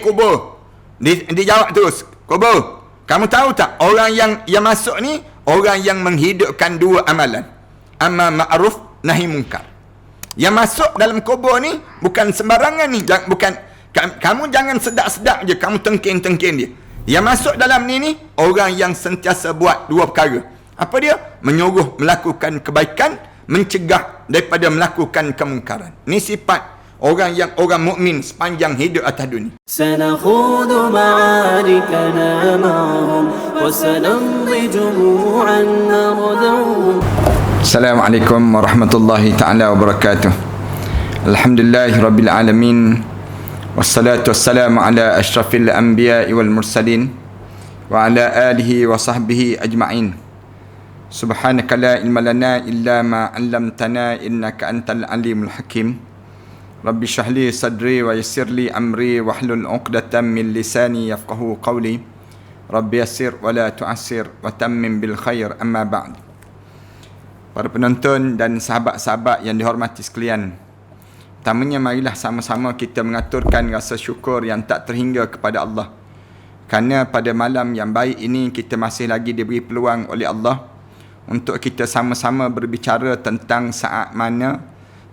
kubur. Dijawab terus, kubur. Kamu tahu tak, orang yang masuk ni, orang yang menghidupkan dua amalan. Amar ma'ruf, nahi munkar. Yang masuk dalam kubur ni, bukan sembarangan ni. Bukan, kamu jangan sedap-sedap je, kamu tengkin-tengkin dia. Yang masuk dalam ni, orang yang sentiasa buat dua perkara. Apa dia? Menyuruh melakukan kebaikan, mencegah daripada melakukan kemungkaran. Ini sifat orang mukmin sepanjang hidup atas dunia. Sanakhudu ma'arikana ma'hum wa sanamdi jumu'an narduhum. Assalamualaikum warahmatullahi taala wabarakatuh. Alhamdulillahirabbil alamin. Wassalatu wassalamu ala asyrafil anbiya'i wal mursalin wa ala alihi wa sahbihi ajma'in. Subhanaka la ilma lana illa ma 'allamtana innaka antal alimul hakim. Rabbi shrah li sadri wa yassir li amri wahlul 'uqdatam min lisani yafqahu qawli. Rabbi yassir wa la tu'assir wa tammim bil khair, amma ba'd. Para penonton dan sahabat-sahabat yang dihormati sekalian, pertamanya marilah sama-sama kita mengaturkan rasa syukur yang tak terhingga kepada Allah. Kerana pada malam yang baik ini kita masih lagi diberi peluang oleh Allah untuk kita sama-sama berbicara tentang saat mana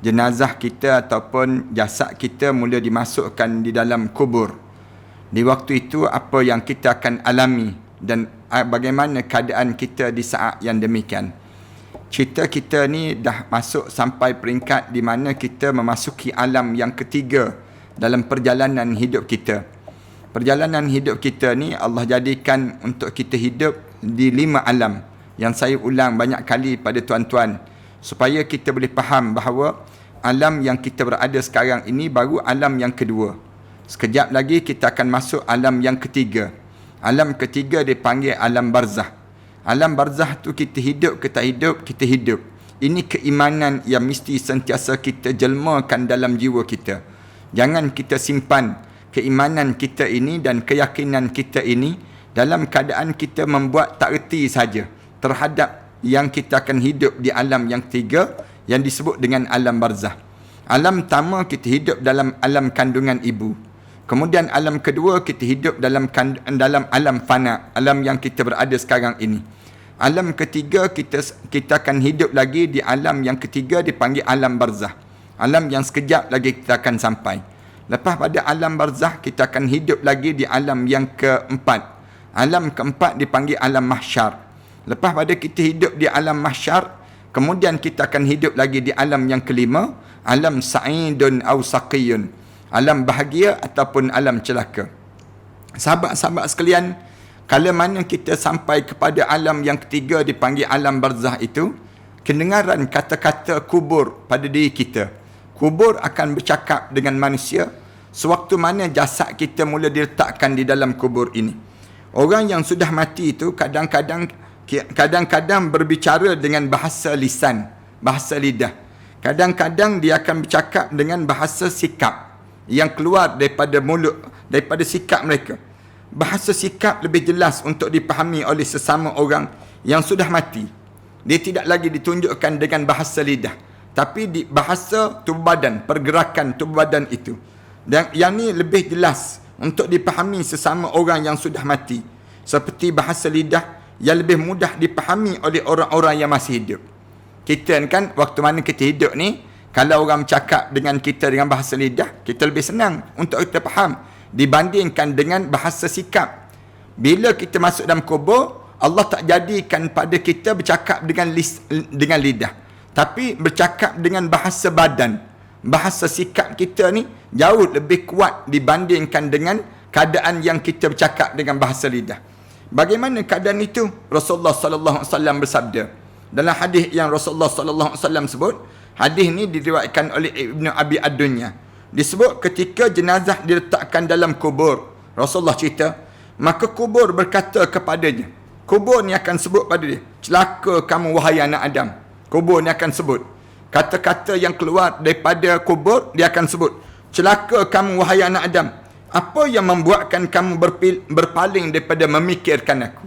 jenazah kita ataupun jasad kita mula dimasukkan di dalam kubur. Di waktu itu apa yang kita akan alami dan bagaimana keadaan kita di saat yang demikian. Cerita kita ni dah masuk sampai peringkat di mana kita memasuki alam yang ketiga dalam perjalanan hidup kita. Perjalanan hidup kita ni Allah jadikan untuk kita hidup di 5 alam yang saya ulang banyak kali pada tuan-tuan supaya kita boleh faham bahawa alam yang kita berada sekarang ini baru alam yang kedua. Sekejap lagi kita akan masuk alam yang ketiga. Alam ketiga dipanggil alam barzah. Alam barzah tu kita hidup ke tak hidup, kita hidup. Ini keimanan yang mesti sentiasa kita jelmakan dalam jiwa kita. Jangan kita simpan keimanan kita ini dan keyakinan kita ini dalam keadaan kita membuat tak reti saja terhadap yang kita akan hidup di alam yang ketiga yang disebut dengan alam barzah. Alam pertama kita hidup dalam alam kandungan ibu. Kemudian alam kedua kita hidup dalam alam fana, alam yang kita berada sekarang ini. Alam ketiga kita akan hidup lagi di alam yang ketiga dipanggil alam barzah. Alam yang sekejap lagi kita akan sampai. Lepas pada alam barzah kita akan hidup lagi di alam yang keempat. Alam keempat dipanggil alam mahsyar. Lepas pada kita hidup di alam mahsyar, kemudian kita akan hidup lagi di alam yang kelima, alam sa'idun aw saqiyun, alam bahagia ataupun alam celaka. Sahabat-sahabat sekalian, kalau mana kita sampai kepada alam yang ketiga dipanggil alam barzah itu, kedengaran kata-kata kubur pada diri kita. Kubur akan bercakap dengan manusia sewaktu mana jasad kita mula diletakkan di dalam kubur ini. Orang yang sudah mati itu kadang-kadang berbicara dengan bahasa lisan, bahasa lidah. Kadang-kadang dia akan bercakap dengan bahasa sikap yang keluar daripada mulut, daripada sikap mereka. Bahasa sikap lebih jelas untuk dipahami oleh sesama orang yang sudah mati. Dia tidak lagi ditunjukkan dengan bahasa lidah, tapi di bahasa tubuh badan, pergerakan tubuh badan itu. Dan yang ni lebih jelas untuk dipahami sesama orang yang sudah mati. Seperti bahasa lidah yang lebih mudah dipahami oleh orang-orang yang masih hidup. Kita kan waktu mana kita hidup ni, kalau orang bercakap dengan kita dengan bahasa lidah, kita lebih senang untuk kita faham dibandingkan dengan bahasa sikap. Bila kita masuk dalam kubur, Allah tak jadikan pada kita bercakap dengan lidah, tapi bercakap dengan bahasa badan. Bahasa sikap kita ni jauh lebih kuat dibandingkan dengan keadaan yang kita bercakap dengan bahasa lidah. Bagaimana keadaan itu? Rasulullah sallallahu alaihi wasallam bersabda dalam hadis yang Rasulullah sallallahu alaihi wasallam sebut. Hadis ni diriwayatkan oleh Ibnu Abi Ad-Dunya. Disebut ketika jenazah diletakkan dalam kubur, Rasulullah cerita, maka kubur berkata kepadanya. Kubur ni akan sebut pada dia, celaka kamu wahai anak Adam. Kubur ni akan sebut kata-kata yang keluar daripada kubur, dia akan sebut, celaka kamu wahai anak Adam. Apa yang membuatkan kamu berpaling daripada memikirkan aku?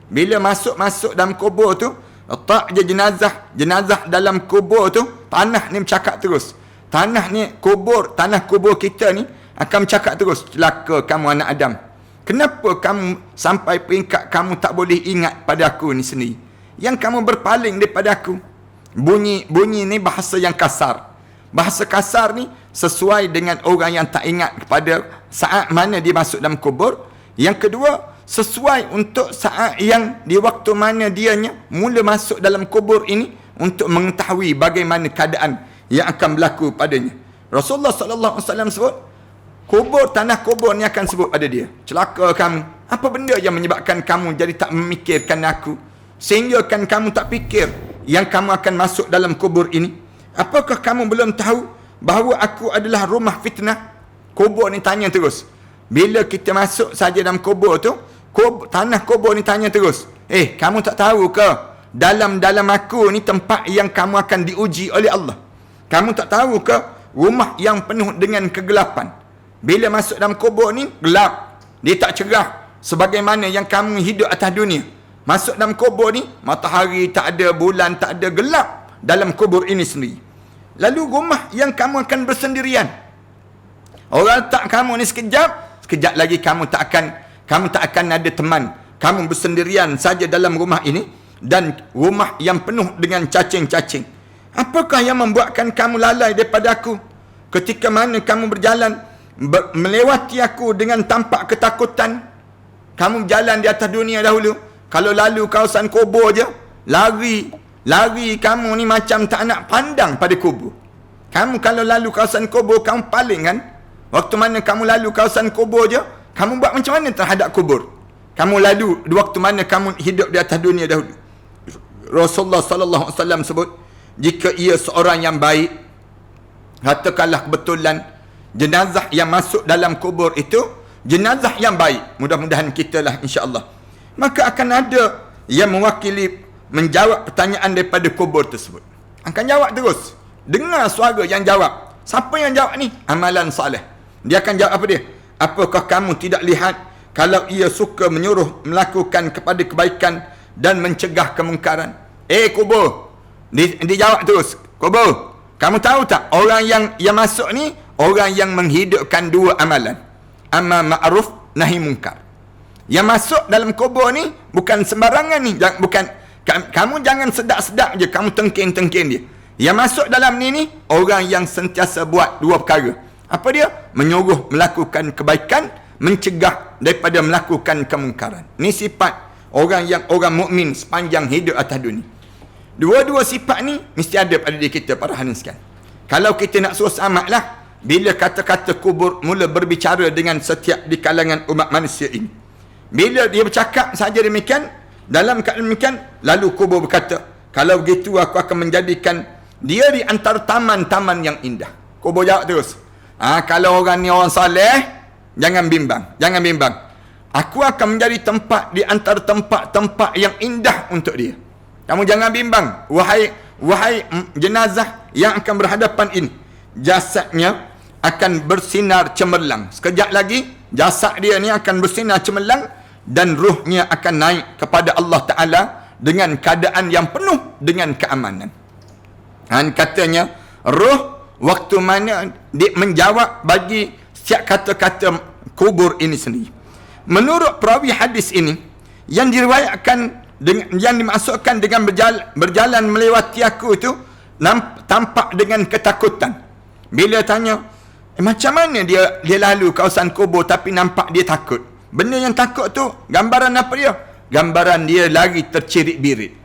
Bila masuk dalam kubur tu, letak je jenazah dalam kubur tu, tanah ni bercakap terus. Tanah kubur kita ni akan cakap terus, celaka kamu anak Adam. Kenapa kamu sampai peringkat kamu tak boleh ingat pada aku ni sendiri? Yang kamu berpaling daripada aku. Bunyi ni bahasa yang kasar. Bahasa kasar ni sesuai dengan orang yang tak ingat kepada saat mana dia masuk dalam kubur. Yang kedua, sesuai untuk saat yang di waktu mana dianya mula masuk dalam kubur ini untuk mengetahui bagaimana keadaan yang akan berlaku padanya. Rasulullah sallallahu alaihi wasallam sebut, tanah kubur ni akan sebut pada dia, celaka kamu. Apa benda yang menyebabkan kamu jadi tak memikirkan aku, sehingga kan kamu tak fikir yang kamu akan masuk dalam kubur ini? Apakah kamu belum tahu bahawa aku adalah rumah fitnah? Kubur ni tanya terus. Bila kita masuk saja dalam kubur tu, tanah kubur ni tanya terus, kamu tak tahu ke dalam aku ni tempat yang kamu akan diuji oleh Allah? Kamu tak tahu ke rumah yang penuh dengan kegelapan? Bila masuk dalam kubur ni gelap, dia tak cerah sebagaimana yang kamu hidup atas dunia. Masuk dalam kubur ni matahari tak ada, bulan tak ada, gelap dalam kubur ini sendiri. Lalu rumah yang kamu akan bersendirian. Orang letak kamu ni sekejap lagi kamu tak akan ada teman. Kamu bersendirian saja dalam rumah ini, dan rumah yang penuh dengan cacing-cacing. Apakah yang membuatkan kamu lalai daripada aku? Ketika mana kamu berjalan melewati aku dengan tampak ketakutan. Kamu berjalan di atas dunia dahulu, kalau lalu kawasan kubur je, lari kamu ni macam tak nak pandang pada kubur. Kamu kalau lalu kawasan kubur, kamu paling kan? Waktu mana kamu lalu kawasan kubur je, kamu buat macam mana terhadap kubur? Kamu lalu di waktu mana kamu hidup di atas dunia dahulu. Rasulullah sallallahu alaihi wasallam sebut, jika ia seorang yang baik, katakanlah kebetulan jenazah yang masuk dalam kubur itu jenazah yang baik, mudah-mudahan kita lah insya-Allah, maka akan ada yang mewakili menjawab pertanyaan daripada kubur tersebut. Akan jawab terus. Dengar suara yang jawab. Siapa yang jawab ni? Amalan soleh. Dia akan jawab apa dia? Apakah kamu tidak lihat kalau ia suka menyuruh melakukan kepada kebaikan dan mencegah kemungkaran? Kubur. Dia jawab terus. Kubur, kamu tahu tak, orang yang masuk ni orang yang menghidupkan dua amalan. Amar ma'ruf nahi munkar. Yang masuk dalam kubur ni bukan sembarangan ni. Bukan, kamu jangan sedap-sedap je kamu tengkin-tengkin dia. Yang masuk dalam ni orang yang sentiasa buat dua perkara. Apa dia? Menyuruh melakukan kebaikan, mencegah daripada melakukan kemungkaran. Ni sifat orang mukmin sepanjang hidup atas dunia. Dua-dua sifat ni mesti ada pada diri kita, para hadirin sekalian. Kalau kita nak suruh selamatlah, bila kata-kata kubur mula berbicara dengan setiap di kalangan umat manusia ini. Bila dia bercakap saja demikian, dalam keadaan demikian, lalu kubur berkata, kalau begitu aku akan menjadikan dia di antara taman-taman yang indah. Kubur jawab terus, kalau orang ni orang soleh, jangan bimbang. Aku akan menjadi tempat di antara tempat-tempat yang indah untuk dia. Kamu jangan bimbang, wahai jenazah yang akan berhadapan ini. Jasadnya akan bersinar cemerlang. Sekejap lagi jasad dia ni akan bersinar cemerlang, dan ruhnya akan naik kepada Allah Ta'ala dengan keadaan yang penuh dengan keamanan. Dan katanya, ruh waktu mana dia menjawab bagi setiap kata-kata kubur ini sendiri. Menurut perawi hadis ini, yang diriwayatkan yang dimaksudkan dengan berjalan melewati aku itu tampak dengan ketakutan. Bila tanya, macam mana dia lalu kawasan kubur tapi nampak dia takut? Benda yang takut tu gambaran apa dia? Gambaran dia lari tercirit-birit.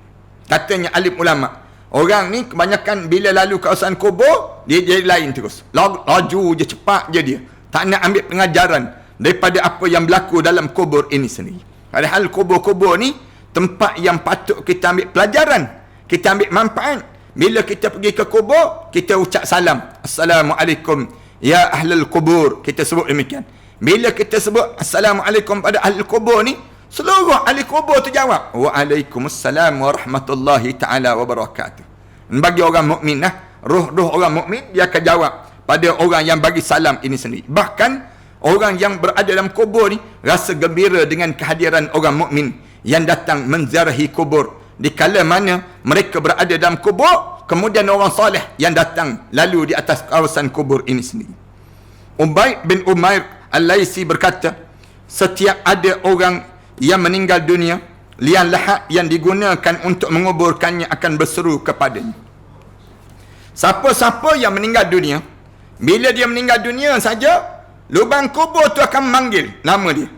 Katanya alim ulama, orang ni kebanyakan bila lalu kawasan kubur, dia jadi lain terus. Laju je, cepat je dia. Tak nak ambil pengajaran daripada apa yang berlaku dalam kubur ini sendiri. Padahal kubur-kubur ni tempat yang patut kita ambil pelajaran, kita ambil manfaat. Bila kita pergi ke kubur, kita ucap salam, Assalamualaikum ya ahlul kubur. Kita sebut demikian. Bila kita sebut Assalamualaikum pada ahlul kubur ni, seluruh ahli kubur tu jawab, Waalaikumsalam warahmatullahi ta'ala wabarakatuh. Bagi orang mukmin lah, ruh orang mukmin, dia akan jawab pada orang yang bagi salam ini sendiri. Bahkan orang yang berada dalam kubur ni rasa gembira dengan kehadiran orang mukmin yang datang menziarahi kubur. Di kala mana mereka berada dalam kubur, kemudian orang soleh yang datang lalu di atas kawasan kubur ini sendiri. Ubaid bin Umair Al-Laisi berkata, setiap ada orang yang meninggal dunia, liang lahat yang digunakan untuk menguburkannya akan berseru kepadanya. Siapa-siapa yang meninggal dunia, bila dia meninggal dunia saja, lubang kubur tu akan memanggil nama dia.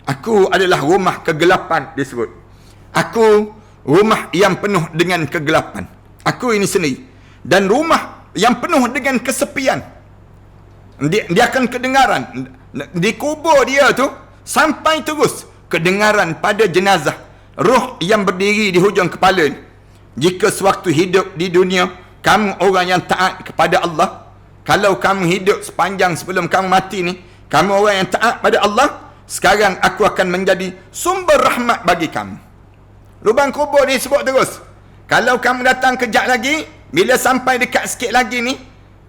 Aku adalah rumah kegelapan, disebut. Aku rumah yang penuh dengan kegelapan. Aku ini sendiri. Dan rumah yang penuh dengan kesepian. Dia akan kedengaran di kubur dia tu, sampai terus kedengaran pada jenazah, roh yang berdiri di hujung kepala. Jika sewaktu hidup di dunia kamu orang yang taat kepada Allah, kalau kamu hidup sepanjang sebelum kamu mati ni, kamu orang yang taat pada Allah, sekarang aku akan menjadi sumber rahmat bagi kamu. Lubang kubur ni sebut terus. Kalau kamu datang kejap lagi, bila sampai dekat sikit lagi ni,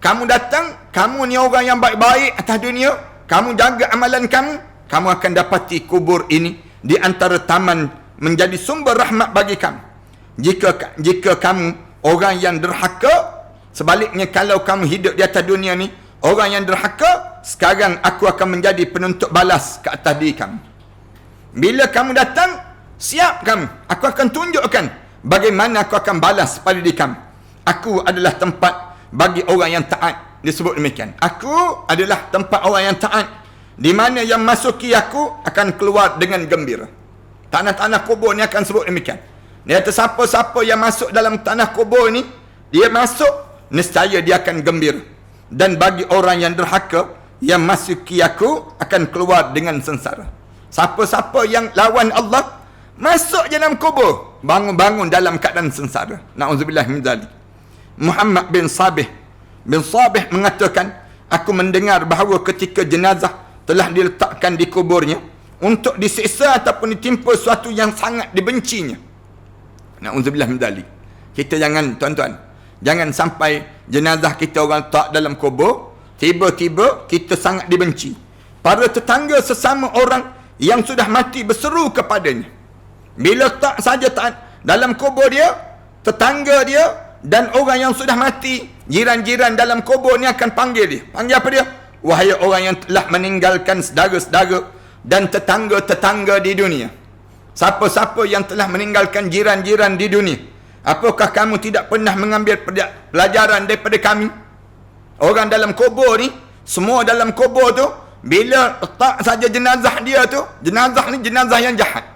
kamu datang, kamu ni orang yang baik-baik atas dunia, kamu jaga amalan kamu, kamu akan dapati kubur ini di antara taman menjadi sumber rahmat bagi kamu. Jika kamu orang yang derhaka, sebaliknya kalau kamu hidup di atas dunia ni, orang yang derhaka, sekarang aku akan menjadi penuntut balas ke atas diri kamu. Bila kamu datang, siap kamu. Aku akan tunjukkan bagaimana aku akan balas pada diri kamu. Aku adalah tempat bagi orang yang taat. Disebut demikian. Aku adalah tempat orang yang taat, di mana yang masuki aku akan keluar dengan gembira. Tanah-tanah kubur ni akan sebut demikian. Dia kata siapa-siapa yang masuk dalam tanah kubur ni, dia masuk, nescaya dia akan gembira. Dan bagi orang yang derhaka, yang masuki aku akan keluar dengan sengsara. Siapa-siapa yang lawan Allah, masuk dalam kubur, bangun-bangun dalam keadaan sengsara. Na'udzubillah min dzalik. Muhammad bin Sabih mengatakan, aku mendengar bahawa ketika jenazah telah diletakkan di kuburnya untuk disiksa ataupun ditimpa sesuatu yang sangat dibencinya. Na'udzubillah min dzalik. Kita jangan, tuan-tuan, jangan sampai jenazah kita orang letak dalam kubur, tiba-tiba kita sangat dibenci. Para tetangga sesama orang yang sudah mati berseru kepadanya. Bila tak saja tak dalam kubur dia, tetangga dia dan orang yang sudah mati, jiran-jiran dalam kubur ni akan panggil dia. Panggil apa dia? Wahai orang yang telah meninggalkan saudara-saudara dan tetangga-tetangga di dunia. Siapa-siapa yang telah meninggalkan jiran-jiran di dunia, apakah kamu tidak pernah mengambil pelajaran daripada kami? Orang dalam kubur ni, semua dalam kubur tu, bila letak saja jenazah dia tu, jenazah ni jenazah yang jahat.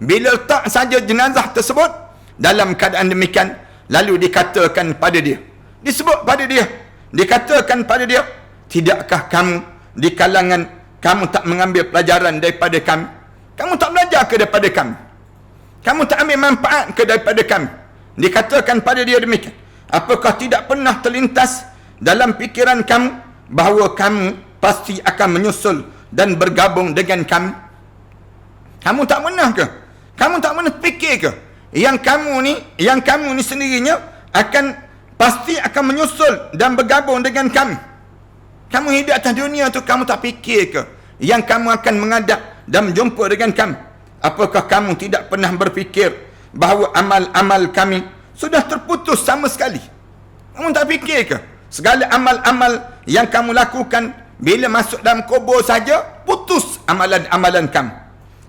Bila letak saja jenazah tersebut dalam keadaan demikian, lalu dikatakan pada dia, disebut pada dia, dikatakan pada dia, tidakkah kamu di kalangan kamu tak mengambil pelajaran daripada kami? Kamu tak belajar ke daripada kami? Kamu tak ambil manfaat ke daripada kami? Dikatakan pada dia demikian. Apakah tidak pernah terlintas dalam fikiran kamu bahawa kamu pasti akan menyusul dan bergabung dengan kami? Kamu tak pernah ke? Kamu tak pernah fikir ke yang kamu ni sendirinya pasti akan menyusul dan bergabung dengan kami? Kamu hidup atas dunia tu, kamu tak fikir ke yang kamu akan menghadap dan berjumpa dengan kami? Apakah kamu tidak pernah berfikir bahawa amal-amal kami sudah terputus sama sekali? Kamu tak fikir ke segala amal-amal yang kamu lakukan, bila masuk dalam kubur saja putus amalan-amalan kamu,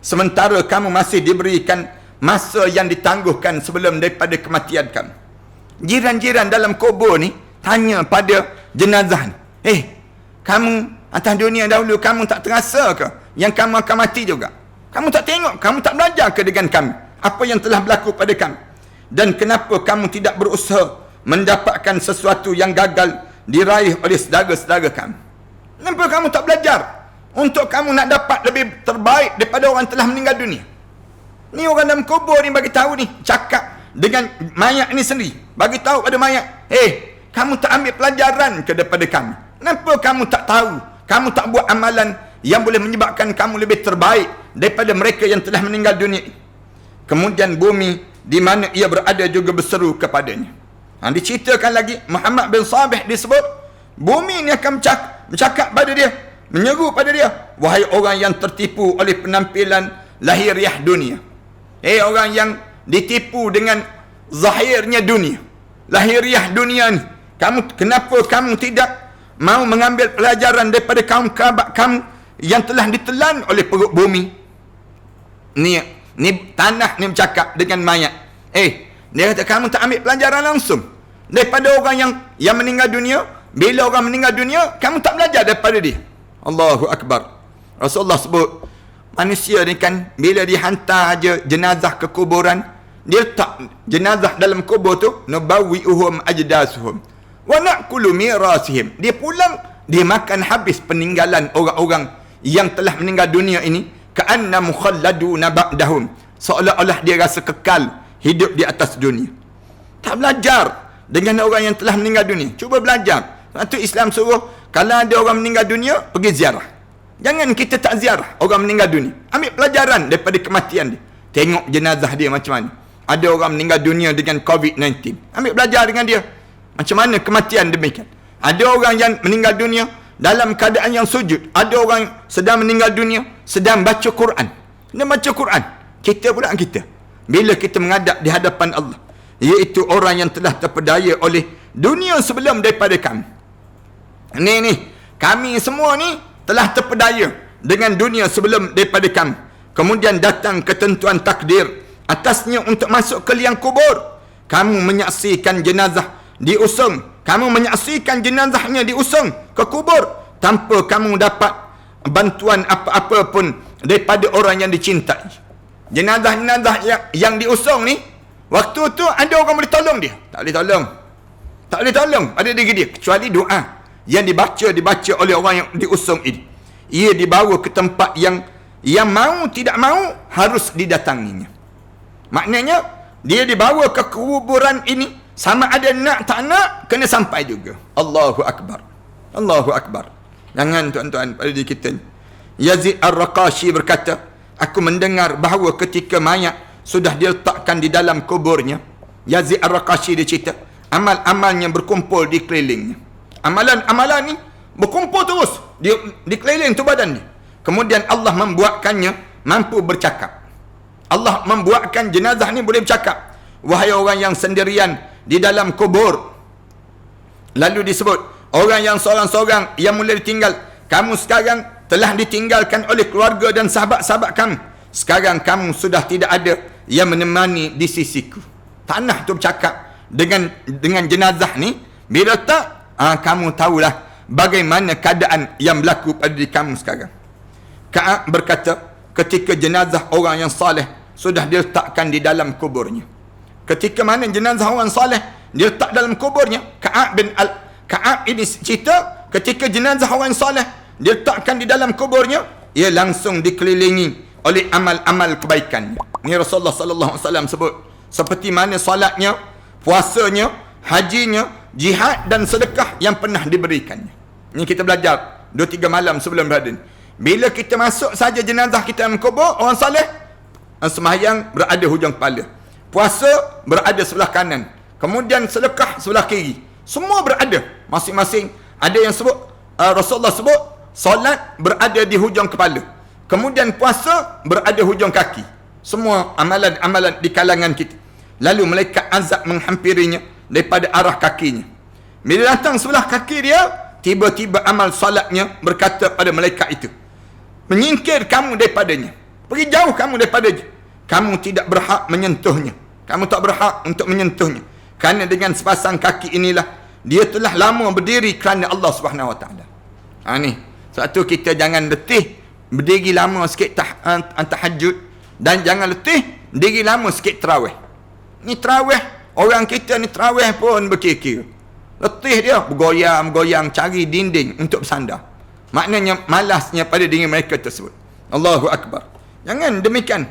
sementara kamu masih diberikan masa yang ditangguhkan sebelum daripada kematian kamu. Jiran-jiran dalam kubur ni tanya pada jenazah ni, kamu atas dunia dahulu kamu tak terasa ke yang kamu akan mati juga? Kamu tak tengok, kamu tak belajar ke dengan kami apa yang telah berlaku pada kami? Dan kenapa kamu tidak berusaha mendapatkan sesuatu yang gagal diraih oleh saudara-saudara kami? Kenapa kamu tak belajar untuk kamu nak dapat lebih terbaik daripada orang yang telah meninggal dunia? Ni orang dalam kubur ni bagi tahu ni, cakap dengan mayat ni sendiri, bagi tahu pada mayat, kamu tak ambil pelajaran ke daripada kami? Kenapa kamu tak tahu? Kamu tak buat amalan yang boleh menyebabkan kamu lebih terbaik daripada mereka yang telah meninggal dunia. Kemudian bumi di mana ia berada juga berseru kepadanya. Diceritakan lagi, Muhammad bin Sabih disebut, bumi ni akan bercakap pada dia, menyeru pada dia, wahai orang yang tertipu oleh penampilan lahiriah dunia. Orang yang ditipu dengan zahirnya dunia, lahiriah dunia ni, kenapa kamu tidak mau mengambil pelajaran daripada kaum yang telah ditelan oleh perut bumi. Ni tanah ni bercakap dengan mayat. Dia kata kamu tak ambil pelajaran langsung daripada orang yang meninggal dunia. Bila orang meninggal dunia, kamu tak belajar daripada dia. Allahu Akbar. Rasulullah sebut, manusia ni kan bila dihantar aja jenazah ke kuburan, dia letak jenazah dalam kubur tu, nubawwi'uhum ajdasuhum wa na'kulu mirasihim. Dia pulang, dia makan habis peninggalan orang-orang yang telah meninggal dunia ini, ka'anna mukhalladuna ba'dahum, seolah-olah dia rasa kekal hidup di atas dunia. Tak belajar dengan orang yang telah meninggal dunia. Cuba belajar. Sebab tu Islam suruh kalau ada orang meninggal dunia, pergi ziarah. Jangan kita tak ziarah orang meninggal dunia. Ambil pelajaran daripada kematian dia. Tengok jenazah dia macam mana. Ada orang meninggal dunia dengan COVID-19. Ambil belajar dengan dia. Macam mana kematian demikian. Ada orang yang meninggal dunia dalam keadaan yang sujud. Ada orang sedang meninggal dunia sedang baca Quran. Sedang baca Quran. Kita pula kita. Bila kita menghadap di hadapan Allah, iaitu orang yang telah terpedaya oleh dunia sebelum daripada kami. Ni kami semua ni telah terpedaya dengan dunia sebelum daripada kami. Kemudian datang ketentuan takdir atasnya untuk masuk ke liang kubur. Kamu menyaksikan jenazah diusung, kamu menyaksikan jenazahnya diusung ke kubur tanpa kamu dapat bantuan apa-apa pun daripada orang yang dicintai. Jenazah-jenazah yang diusung ni, waktu tu ada orang boleh tolong dia? Tak boleh tolong. Tak boleh tolong pada diri dia, kecuali doa yang dibaca oleh orang yang diusung ini. Ia dibawa ke tempat yang mau tidak mau harus didatanginya. Maknanya dia dibawa ke kuburan ini, sama ada nak tak nak kena sampai juga. Allahu Akbar. Allahu Akbar. Jangan tuan-tuan pada diri kita ni. Yazid Ar-Raqashi berkata, aku mendengar bahawa ketika mayat sudah diletakkan di dalam kuburnya, Yazid Ar-Raqashi dia cerita, amal-amalnya berkumpul di kelilingnya. Amalan-amalan ni berkumpul terus di keliling tu badan dia. Kemudian Allah membuatkannya mampu bercakap. Allah membuatkan jenazah ni boleh bercakap. Wahai orang yang sendirian di dalam kubur. Lalu disebut, orang yang seorang-seorang yang mula ditinggal, kamu sekarang telah ditinggalkan oleh keluarga dan sahabat-sahabat kamu. Sekarang kamu sudah tidak ada yang menemani di sisiku. Tanah tu bercakap dengan jenazah ni. Bila tak, kamu tahulah bagaimana keadaan yang berlaku pada diri kamu sekarang. Ka'ab berkata, ketika jenazah orang yang saleh sudah diletakkan di dalam kuburnya. Ketika mana jenazah orang saleh diletak dalam kuburnya, Ka'ab ini cerita, ketika jenazah orang saleh diletakkan di dalam kuburnya, ia langsung dikelilingi oleh amal-amal kebaikannya. Ni Rasulullah sallallahu alaihi wasallam sebut, seperti mana salatnya, puasanya, hajinya, jihad dan sedekah yang pernah diberikannya. Ini kita belajar 2-3 malam sebelum berada ni. Bila kita masuk saja jenazah kita dalam kubur orang saleh, sembahyang berada hujung kepala, puasa berada sebelah kanan, kemudian sedekah sebelah kiri. Semua berada masing-masing. Ada yang sebut, Rasulullah sebut, solat berada di hujung kepala, kemudian puasa berada hujung kaki. Semua amalan-amalan di kalangan kita. Lalu malaikat azab menghampirinya daripada arah kakinya. Bila datang sebelah kaki dia, tiba-tiba amal salatnya berkata pada malaikat itu, menyingkir kamu daripadanya, pergi jauh kamu daripadanya, kamu tidak berhak menyentuhnya, kamu tak berhak untuk menyentuhnya, kerana dengan sepasang kaki inilah dia telah lama berdiri kerana Allah Subhanahu Wa Taala. Ni sebab tu kita jangan letih berdiri lama sikit tahajud, dan jangan letih berdiri lama sikit tarawih. Ni tarawih, orang kita ni tarawih pun berkira-kira. Letih dia, bergoyang-goyang cari dinding untuk bersandar. Maknanya malasnya pada diri mereka tersebut. Allahu Akbar. Jangan demikian.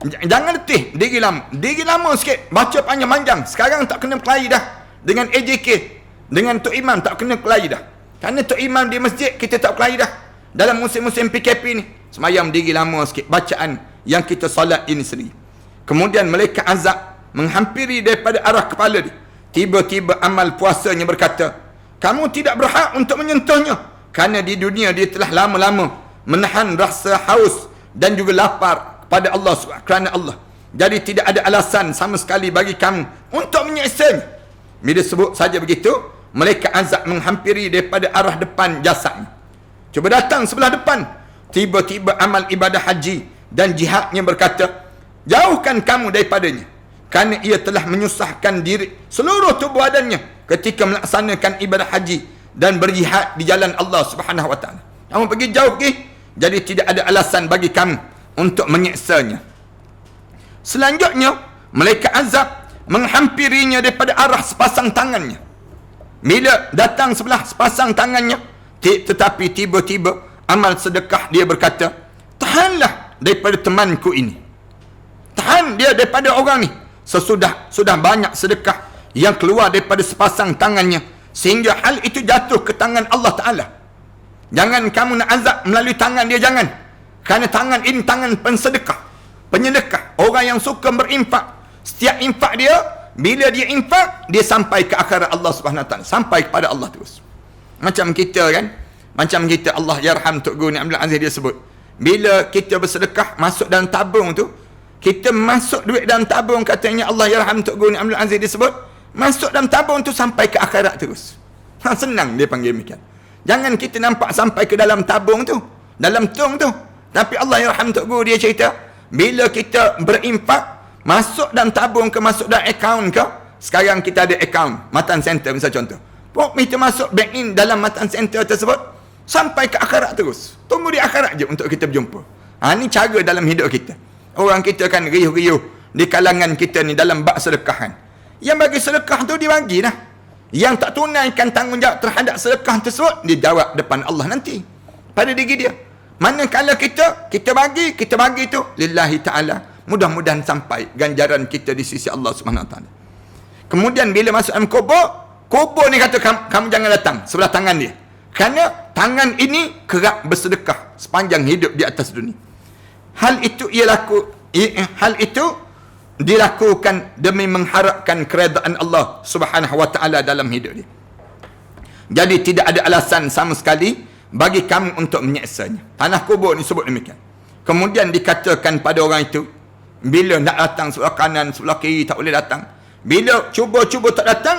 Jangan letih, diri lama sikit, baca panjang-panjang. Sekarang tak kena kelahi dah dengan AJK, dengan Tok Imam tak kena kelahi dah. Kerana Tok Imam di masjid kita tak kelahi dah. Dalam musim-musim PKP ni, semayang diri lama sikit bacaan yang kita salat ini sendiri. Kemudian malaikat azab menghampiri daripada arah kepala dia. Tiba-tiba amal puasanya berkata, kamu tidak berhak untuk menyentuhnya, kerana di dunia dia telah lama-lama menahan rasa haus dan juga lapar kepada Allah, kerana Allah. Jadi tidak ada alasan sama sekali bagi kamu untuk menyiksanya. Bila sebut saja begitu, malaikat azab menghampiri daripada arah depan jasadnya. Cuba datang sebelah depan. Tiba-tiba amal ibadah haji dan jihadnya berkata, jauhkan kamu daripadanya, kerana ia telah menyusahkan diri seluruh tubuh badannya ketika melaksanakan ibadah haji dan berjihad di jalan Allah Subhanahu wa taala. Kamu pergi jauh pergi, jadi tidak ada alasan bagi kamu untuk menyeksanya. Selanjutnya, malaikat azab menghampirinya daripada arah sepasang tangannya. Bila datang sebelah sepasang tangannya, tetapi tiba-tiba amal sedekah dia berkata, tahanlah daripada temanku ini. Tahan dia daripada orang ni. Sudah banyak sedekah yang keluar daripada sepasang tangannya, sehingga hal itu jatuh ke tangan Allah Ta'ala. Jangan kamu nak azab melalui tangan dia, jangan. Kerana tangan ini tangan penyedekah. Orang yang suka berinfak. Setiap infak dia, bila dia infak, dia sampai ke akhirat Allah Subhanahu Wa Ta'ala. Sampai kepada Allah terus. Macam kita kan, macam kita, Allah yarham Tok Guru Ni Abdul Aziz dia sebut, bila kita bersedekah masuk dalam tabung tu, kita masuk duit dalam tabung, katanya Allah yarham Tok Guru Ni Abdul Aziz dia sebut, masuk dalam tabung tu sampai ke akhirat terus. Senang dia panggil demikian. Jangan kita nampak sampai ke dalam tabung tu, dalam tong tu. Tapi Allah yarham Tok Guru dia cerita, bila kita berinfak, masuk dalam tabung ke, masuk dalam akaun ke, sekarang kita ada akaun Matan Center misal contoh, kita masuk bank in dalam Matan Center tersebut, sampai ke akhirat terus. Tunggu di akhirat je untuk kita berjumpa. Ni cara dalam hidup kita. Orang kita kan riuh-riuh di kalangan kita ni dalam bab sedekahan. Yang bagi sedekah tu dia bagi dah. Yang tak tunaikan tanggungjawab terhadap sedekah tersebut, dia jawab depan Allah nanti pada diri dia. Manakala kita bagi tu lillahi ta'ala, mudah-mudahan sampai ganjaran kita di sisi Allah Subhanahu Wa Ta'ala. Kemudian bila masuk dalam kubur ni kata, kamu jangan datang sebelah tangan dia, kerana tangan ini kerap bersedekah sepanjang hidup di atas dunia. Hal itu dilakukan demi mengharapkan keredaan Allah Subhanahu Wa Ta'ala dalam hidup dia. Jadi tidak ada alasan sama sekali bagi kamu untuk menyeksanya. Tanah kubur ni sebut demikian. Kemudian dikatakan pada orang itu, bila nak datang sebelah kanan, sebelah kiri tak boleh datang. Bila cuba-cuba tak datang,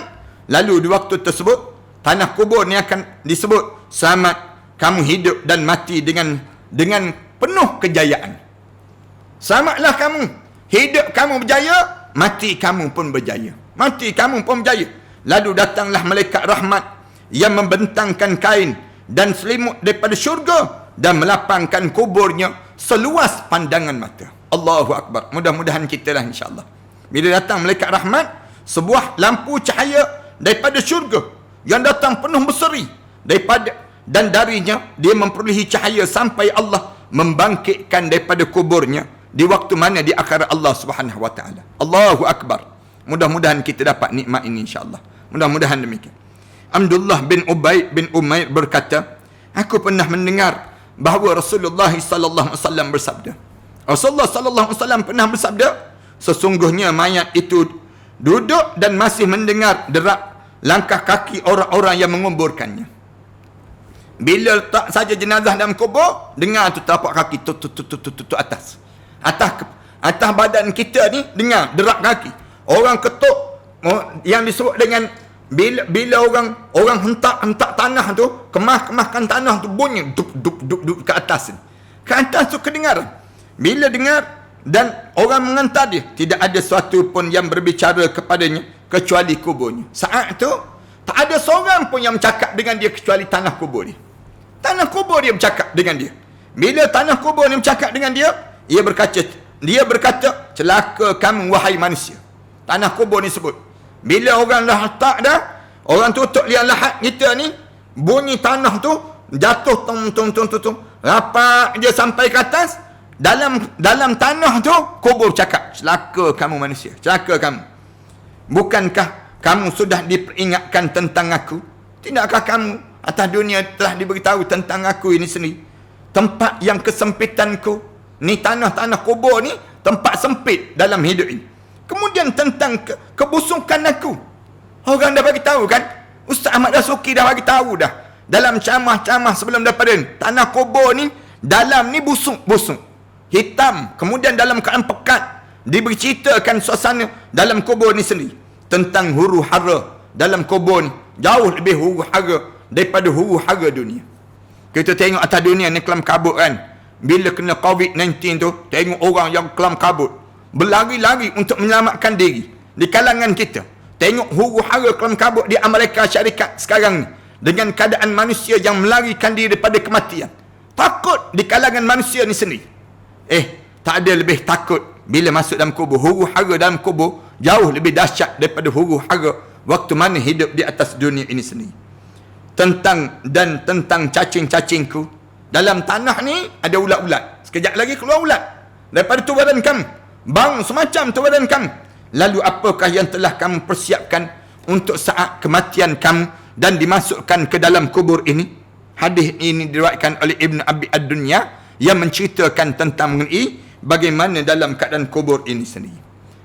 lalu di waktu tersebut tanah kubur ni akan disebut, selamat kamu hidup dan mati dengan penuh kejayaan. Selamatlah kamu, hidup kamu berjaya, mati kamu pun berjaya. Mati kamu pun berjaya. Lalu datanglah malaikat rahmat yang membentangkan kain dan selimut daripada syurga dan melapangkan kuburnya seluas pandangan mata. Allahu Akbar. Mudah-mudahan kita lah insya-Allah. Bila datang malaikat rahmat, sebuah lampu cahaya daripada syurga yang datang penuh berseri daripada, dan darinya dia memperolehi cahaya sampai Allah membangkitkan daripada kuburnya di waktu mana di akhirat Allah Subhanahu Wa Ta'ala. Allahu Akbar. Mudah-mudahan kita dapat nikmat ini insya-Allah. Mudah-mudahan demikian. Abdullah bin Ubaid bin Umair berkata, aku pernah mendengar bahawa Rasulullah sallallahu alaihi wasallam bersabda. Rasulullah sallallahu alaihi wasallam pernah bersabda, sesungguhnya mayat itu duduk dan masih mendengar derak langkah kaki orang-orang yang menguburkannya. Bila letak saja jenazah dalam kubur, dengar tu tapak kaki tu atas. Atas badan kita ni dengar derak kaki. Orang ketuk yang disebut dengan bila orang hentak tanah tu, kemahkan tanah tu, bunyi dup ke atas ni. Ke atas tu kedengaran. Bila dengar dan orang mengantar dia, tidak ada sesuatu pun yang berbicara kepadanya kecuali kuburnya. Saat tu tak ada seorang pun yang bercakap dengan dia kecuali tanah kubur dia. Tanah kubur dia bercakap dengan dia. Bila tanah kubur ni bercakap dengan dia, dia berkata, celaka kamu wahai manusia. Tanah kubur ni sebut, bila orang dah letak dah, orang tutup liang lahat kita ni, bunyi tanah tu jatuh tung rapat dia sampai ke atas. Dalam tanah tu kubur cakap, celaka kamu manusia, celaka kamu. Bukankah kamu sudah diperingatkan tentang aku? Tidakkah kamu atas dunia telah diberitahu tentang aku ini sendiri? Tempat yang kesempitanku ni, tanah kubur ni tempat sempit dalam hidup ini. Kemudian tentang kebusukan aku, orang dah bagi tahu kan? Ustaz Ahmad Dasuki dah bagi tahu dah dalam camah-camah sebelum daripada ni, tanah kubur ni dalam ni busuk hitam, kemudian dalam keadaan pekat. Diberceritakan suasana dalam kubur ni sendiri tentang huru hara dalam kubur ni jauh lebih huru hara daripada huru hara dunia. Kita tengok atas dunia ni kelam kabut kan. Bila kena COVID-19 tu, tengok orang yang kelam kabut berlari-lari untuk menyelamatkan diri. Di kalangan kita, tengok huru hara kelam kabut di Amerika Syarikat sekarang ni, dengan keadaan manusia yang melarikan diri daripada kematian. Takut di kalangan manusia ni sendiri. Tak ada lebih takut bila masuk dalam kubur. Huru hara dalam kubur jauh lebih dahsyat daripada huru hara waktu mana hidup di atas dunia ini sendiri. Tentang cacing-cacingku dalam tanah ni ada ulat-ulat. Sekejap lagi keluar ulat daripada tu badan kamu. Bang semacam tu badan kamu. Lalu apakah yang telah kamu persiapkan untuk saat kematian kamu dan dimasukkan ke dalam kubur ini? Hadis ini diriwayatkan oleh Ibn Abi Ad-Dunya yang menceritakan tentang mengenai bagaimana dalam keadaan kubur ini sendiri.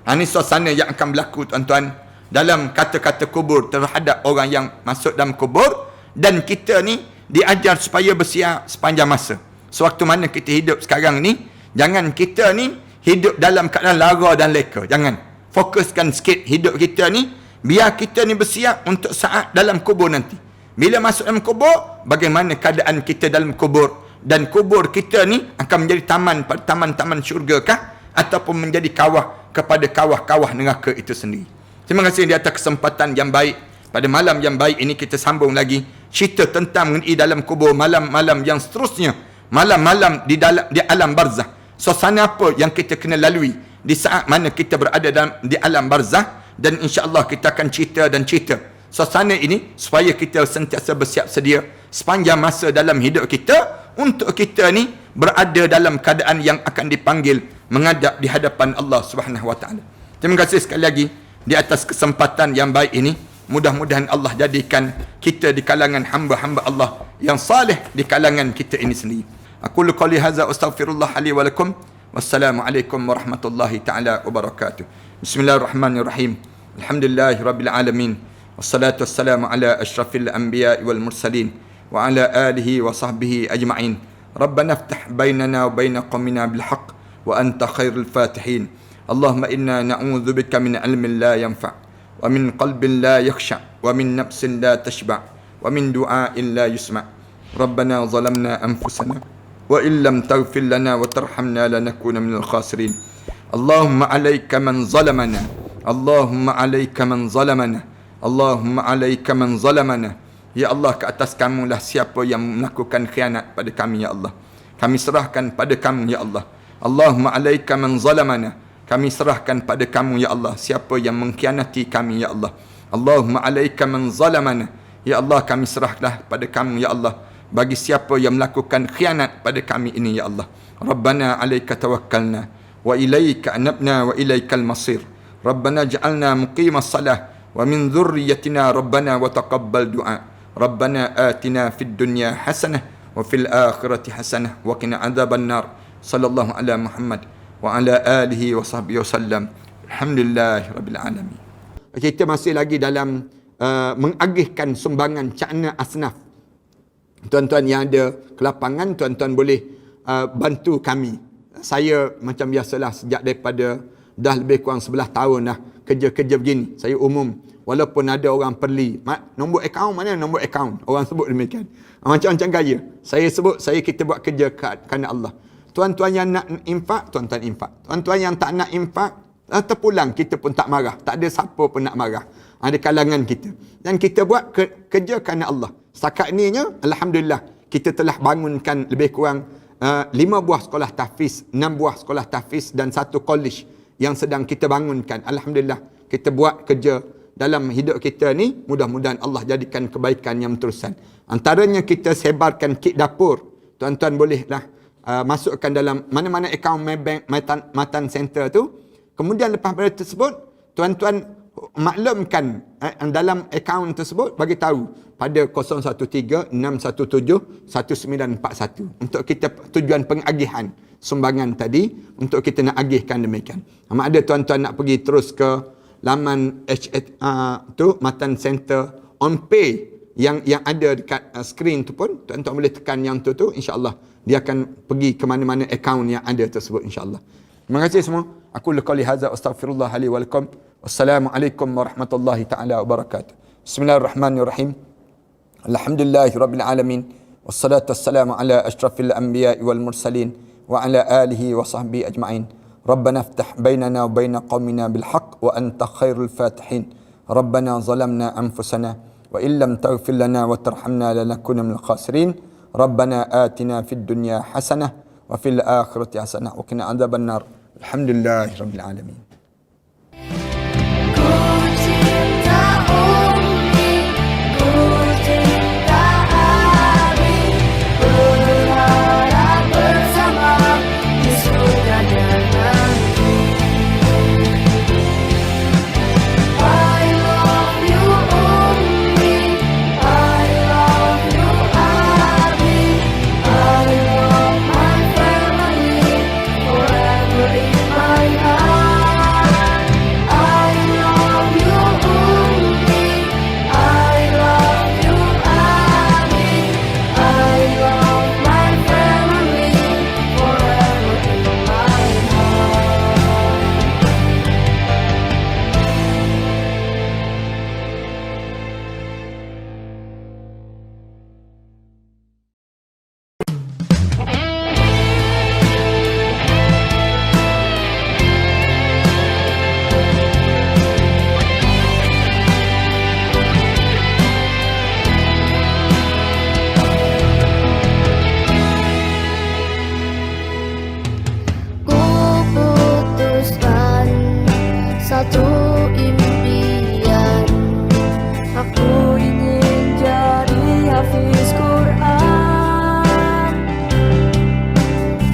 Ini suasana yang akan berlaku tuan-tuan dalam kata-kata kubur terhadap orang yang masuk dalam kubur. Dan kita ni diajar supaya bersiap sepanjang masa. Sewaktu mana kita hidup sekarang ni, jangan kita ni hidup dalam keadaan lara dan leka. Jangan. Fokuskan sikit hidup kita ni, biar kita ni bersiap untuk saat dalam kubur nanti. Bila masuk dalam kubur, bagaimana keadaan kita dalam kubur. Dan kubur kita ni akan menjadi taman-taman syurga kah? Ataupun menjadi kawah kepada kawah-kawah neraka itu sendiri. Terima kasih di atas kesempatan yang baik. Pada malam yang baik ini kita sambung lagi cerita tentang mengenai dalam kubur, malam-malam yang seterusnya, malam-malam di alam barzah. Suasana apa yang kita kena lalui di saat mana kita berada di alam barzah, dan insya-Allah kita akan cerita suasana ini supaya kita sentiasa bersiap sedia sepanjang masa dalam hidup kita untuk kita ni berada dalam keadaan yang akan dipanggil menghadap di hadapan Allah Subhanahu Wa Taala. Terima kasih sekali lagi di atas kesempatan yang baik ini. Mudah-mudahan Allah jadikan kita di kalangan hamba-hamba Allah yang salih di kalangan kita ini sendiri. Aku qouli hadza astaghfirullah li wa lakum. Wassalamualaikum warahmatullahi taala wabarakatuh. Bismillahirrahmanirrahim. Alhamdulillahirabbil alamin. Wassalatu wassalamu ala asyrafil anbiya'i wal mursalin wa ala alihi wa sahbihi ajma'in. Rabbana iftah bainana wa bain qaumina bil haqq wa anta khairul fatihin. Allahumma inna na'udzubika min ilmin la yanfa'. ومن قلب لا يخشع ومن نفس لا تشبع ومن دعاء لا يسمع ربنا ظلمنا أنفسنا وإن لم تغفر لنا وترحمنا لنكون من الخاسرين اللهم عليك من ظلمنا اللهم عليك من ظلمنا اللهم عليك من ظلمنا Ya Allah, ke atas kamu lah siapa yang melakukan khianat pada kami, ya Allah. Kami serahkan pada kamu, ya Allah. Allahumma alaika man zalamana. Kami serahkan pada kamu, ya Allah, siapa yang mengkhianati kami, ya Allah. Allahumma alaika man zalamana. Ya Allah, kami serahlah pada kamu, ya Allah, bagi siapa yang melakukan khianat pada kami ini, ya Allah. Rabbana alaika tawakkalna wa ilaika anabna wa ilaikal masir. Rabbana ja'alna muqimas salah wa min dhurriyyatina rabbana wa taqabbal du'a. Rabbana atina fid dunya hasanah wa fil akhirati hasanah wa qina adzabannar. Sallallahu ala Muhammad wa ala alihi wa sahbihi wasallam. Alhamdulillahirabbil alamin. Kita masih lagi dalam mengagihkan sumbangan Cakna Asnaf. Tuan-tuan yang ada kelapangan, tuan-tuan boleh bantu kami. Saya macam biasalah sejak daripada dah lebih kurang 11 tahun dah kerja-kerja begini. Saya umum, walaupun ada orang perli, nombor akaun mana, nombor akaun, orang sebut demikian. Macam-macam gaya. Saya sebut, kita buat kerja kerana Allah. Tuan-tuan yang nak infak, tuan-tuan infak. Tuan-tuan yang tak nak infak, terpulang, kita pun tak marah. Tak ada siapa pun nak marah. Ada kalangan kita. Dan kita buat kerja kerana Allah. Setakat ininya, alhamdulillah, kita telah bangunkan lebih kurang 5 buah sekolah tahfiz, 6 buah sekolah tahfiz dan 1 college yang sedang kita bangunkan. Alhamdulillah, kita buat kerja dalam hidup kita ni. Mudah-mudahan Allah jadikan kebaikan yang berterusan. Antaranya kita sebarkan kit dapur. Tuan-tuan bolehlah masukkan dalam mana-mana akaun Maybank, Matan Center tu. Kemudian lepas pada tersebut, tuan-tuan maklumkan dalam akaun tersebut, bagi tahu pada 0136171941 untuk kita tujuan pengagihan sumbangan tadi, untuk kita nak agihkan demikian. Ada tuan-tuan nak pergi terus ke laman tu Matan Center on pay yang ada dekat skrin tu pun, tuan-tuan boleh tekan yang tu insya-Allah dia akan pergi ke mana-mana akaun yang ada tersebut insya-Allah. Terima kasih semua. Aku qouli hadza astaghfirullah li wa lakum. Wassalamualaikum warahmatullahi taala wabarakatuh. Bismillahirrahmanirrahim. Alhamdulillahi alamin. Wassalatu wassalamu ala asyrafil anbiya'i wal mursalin wa ala alihi wa sahbihi ajma'in. Rabbana iftah bainana wa baina qaumina bil haqq wa anta khairul fatihin. Rabbana zalamna anfusana wa illam taghfir lana wa tarhamna lanakunanna minal khasirin. Rabbana atina fid dunya hasanah wa fil akhirati hasanah wa qina adzaban nar. Alhamdulillahi rabbil alamin. Satu impian, aku ingin jadi hafiz Quran.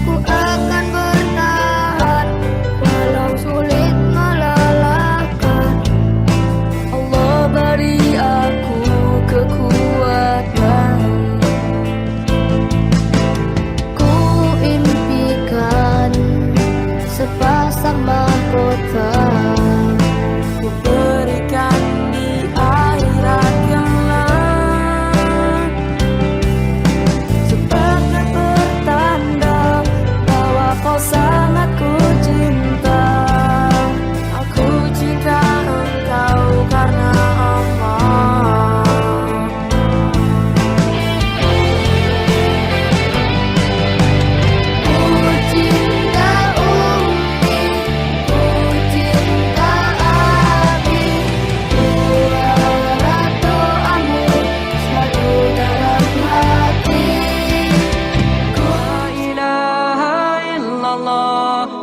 Ku akan bertahan walau sulit melelahkan. Allah beri aku kekuatan. Ku impikan sepasang mahkota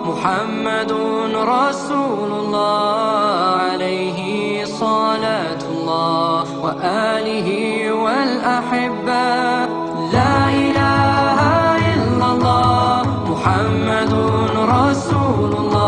Muhammadun Rasulullah alaihi salatullah wa alihi wal ahibba. La ilaha illallah Muhammadun Rasulullah